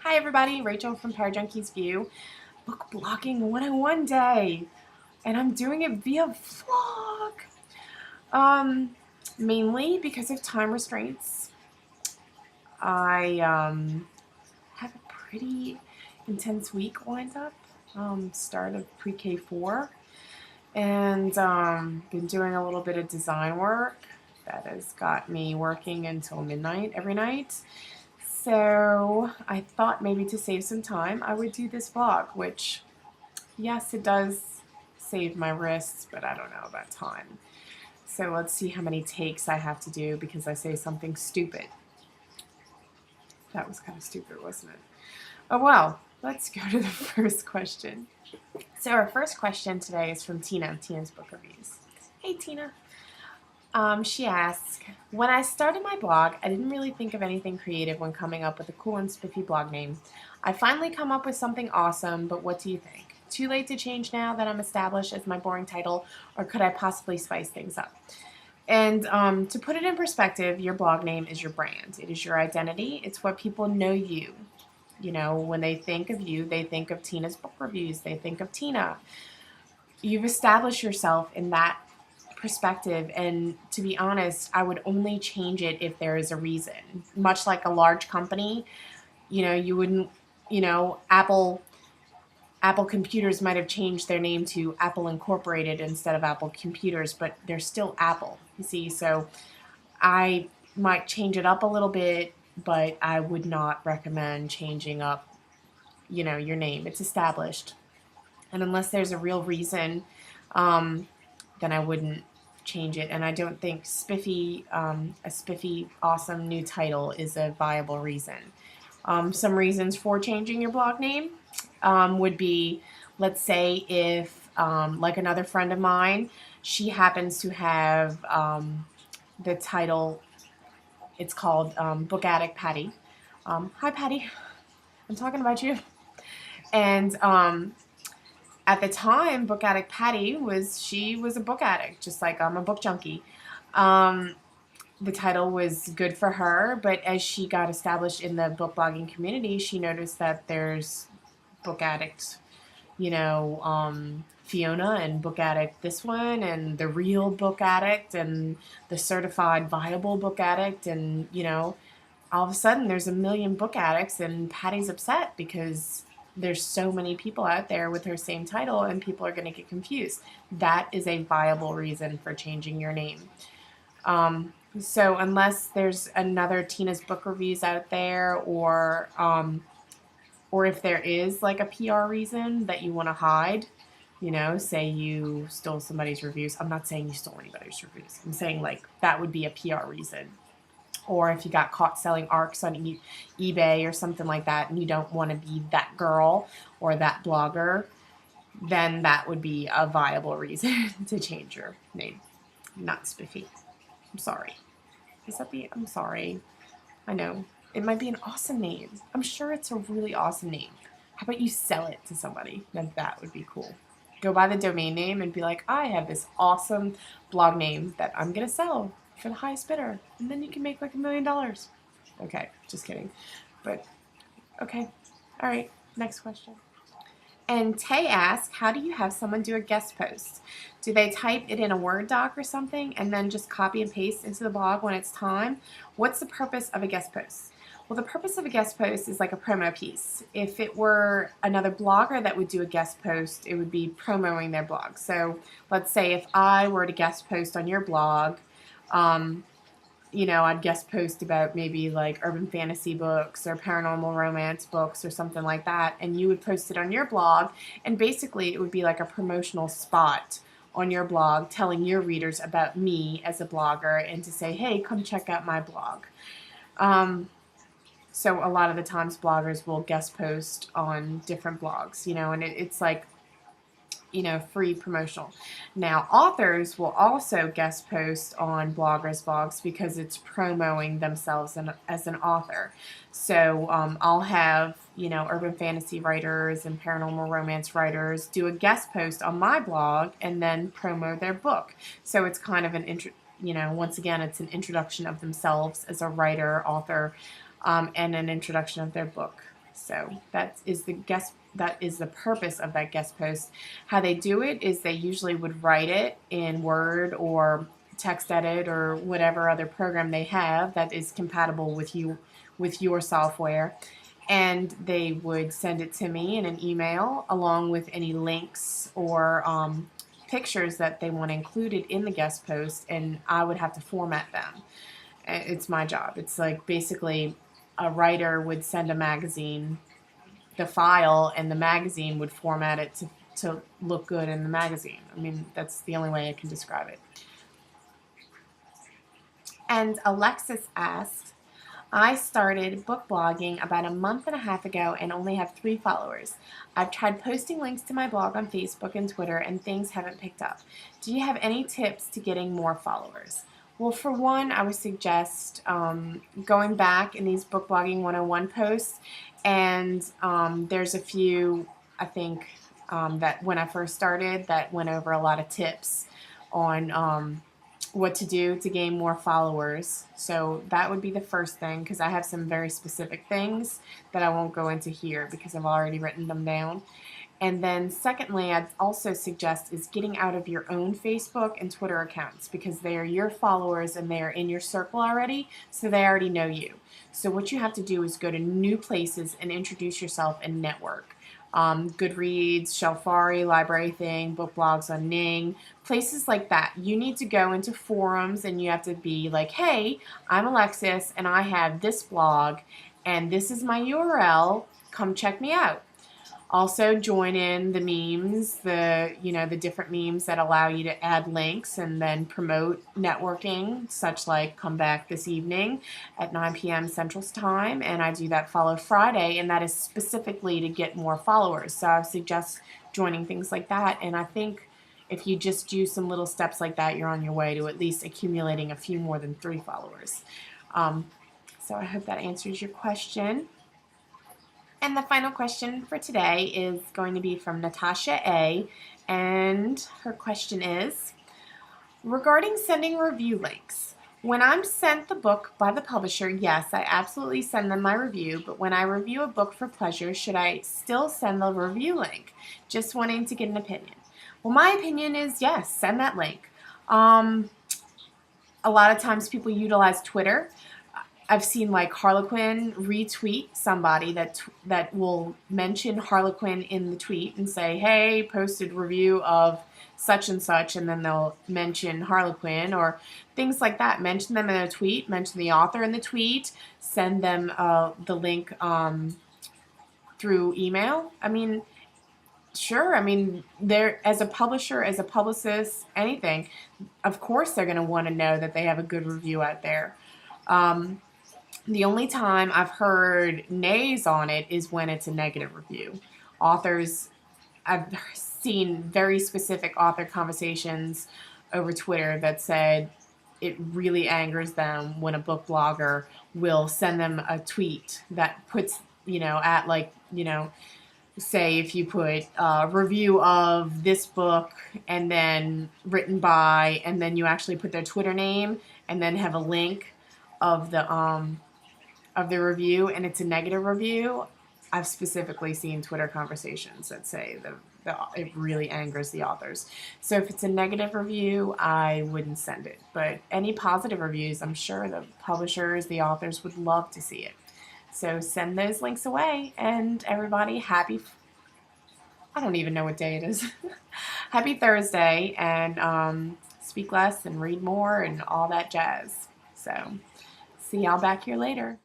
Hi everybody, Rachel from Power Junkies View, book blogging 101 day, and I'm doing it via vlog. Mainly because of time restraints. I have a pretty intense week lined up, start of pre-K 4, and been doing a little bit of design work that has got me working until midnight every night. So I thought maybe to save some time, I would do this vlog, which, yes, it does save my wrists, but I don't know about time. So let's see how many takes I have to do because I say something stupid. That was kind of stupid, wasn't it? Oh well, let's go to the first question. So our first question today is from Tina, Tina's Book Reviews. Hey Tina. She asks, when I started my blog, I didn't really think of anything creative when coming up with a cool and spiffy blog name. I finally come up with something awesome, but what do you think? Too late to change now that I'm established as my boring title, or could I possibly spice things up? And to put it in perspective, your blog name is your brand. It is your identity. It's what people know you. You know, when they think of you, they think of Tina's Book Reviews. They think of Tina. You've established yourself in that perspective, and to be honest, I would only change it if there is a reason. Much like a large company, you wouldn't, Apple Computers might have changed their name to Apple Incorporated instead of Apple Computers, but they're still Apple, you see. So I might change it up a little bit, but I would not recommend changing up, your name. It's established. And unless there's a real reason, then I wouldn't change it. And I don't think a spiffy, awesome new title is a viable reason. Some reasons for changing your blog name would be, let's say if, like another friend of mine, she happens to have the title, it's called Book Addict Patty. Hi, Patty. I'm talking about you. And at the time, Book Addict Patty she was a book addict, just like I'm a book junkie. The title was good for her, but as she got established in the book blogging community, she noticed that there's book addict, Fiona, and book addict this one, and the real book addict, and the certified viable book addict, and all of a sudden there's a million book addicts, and Patty's upset because there's so many people out there with her same title and people are going to get confused. That is a viable reason for changing your name. So unless there's another Tina's Book Reviews out there, or if there is like a PR reason that you want to hide, say you stole somebody's reviews. I'm not saying you stole anybody's reviews. I'm saying like that would be a PR reason. Or if you got caught selling ARCs on eBay or something like that and you don't want to be that girl or that blogger, then that would be a viable reason to change your name. Not spiffy. I'm sorry. I'm sorry. I know. It might be an awesome name. I'm sure it's a really awesome name. How about you sell it to somebody? Then that would be cool. Go buy the domain name and be like, I have this awesome blog name that I'm going to sell for the highest bidder. And then you can make like $1 million. Okay, just kidding. But, okay. All right, next question. And Tay asks, how do you have someone do a guest post? Do they type it in a Word doc or something and then just copy and paste into the blog when it's time? What's the purpose of a guest post? Well, the purpose of a guest post is like a promo piece. If it were another blogger that would do a guest post, it would be promoting their blog. So let's say if I were to guest post on your blog, I'd guest post about maybe like urban fantasy books or paranormal romance books or something like that, and you would post it on your blog, and basically it would be like a promotional spot on your blog telling your readers about me as a blogger and to say, hey, come check out my blog. So a lot of the times bloggers will guest post on different blogs, and it's like, free promotional. Now, authors will also guest post on bloggers' blogs because it's promoting themselves as an author. So I'll have, urban fantasy writers and paranormal romance writers do a guest post on my blog and then promo their book. So it's kind of once again, it's an introduction of themselves as a writer, author, and an introduction of their book. So that is the purpose of that guest post. How they do it is they usually would write it in Word or TextEdit or whatever other program they have that is compatible with your software, and they would send it to me in an email along with any links or pictures that they want included in the guest post, and I would have to format them. It's my job. It's like basically a writer would send a magazine the file, and the magazine would format it to look good in the magazine. I mean, that's the only way I can describe it. And Alexis asked, I started book blogging about a month and a half ago and only have 3 followers. I've tried posting links to my blog on Facebook and Twitter and things haven't picked up. Do you have any tips to getting more followers? Well, for one, I would suggest going back in these Book Blogging 101 posts, and there's a few, I think, that when I first started that went over a lot of tips on what to do to gain more followers. So that would be the first thing, because I have some very specific things that I won't go into here because I've already written them down. And then secondly, I'd also suggest is getting out of your own Facebook and Twitter accounts, because they are your followers and they are in your circle already, so they already know you. So what you have to do is go to new places and introduce yourself and network. Goodreads, Shelfari, Library Thing, book blogs on Ning, places like that. You need to go into forums and you have to be like, hey, I'm Alexis and I have this blog and this is my URL. Come check me out. Also join in the memes, the different memes that allow you to add links and then promote networking, such like come back this evening at 9 p.m. Central Time, and I do that Follow Friday, and that is specifically to get more followers. So I suggest joining things like that, and I think if you just do some little steps like that, you're on your way to at least accumulating a few more than 3 followers. So I hope that answers your question. And the final question for today is going to be from Natasha A. And her question is, regarding sending review links. When I'm sent the book by the publisher, yes, I absolutely send them my review, but when I review a book for pleasure, should I still send the review link? Just wanting to get an opinion. Well, my opinion is yes, send that link. A lot of times people utilize Twitter. I've seen like Harlequin retweet somebody that will mention Harlequin in the tweet and say, hey, posted review of such and such, and then they'll mention Harlequin or things like that. Mention them in a tweet, mention the author in the tweet, send them the link through email. I mean, sure. I mean, they're, as a publisher, as a publicist, anything, of course they're going to want to know that they have a good review out there. The only time I've heard nays on it is when it's a negative review. Authors, I've seen very specific author conversations over Twitter that said it really angers them when a book blogger will send them a tweet that puts, at like, say if you put review of this book and then written by, and then you actually put their Twitter name and then have a link of the review, and it's a negative review. I've specifically seen Twitter conversations that say it really angers the authors. So if it's a negative review, I wouldn't send it. But any positive reviews, I'm sure the publishers, the authors would love to see it. So send those links away, and everybody, I don't even know what day it is. Happy Thursday, and speak less and read more and all that jazz. So see y'all back here later.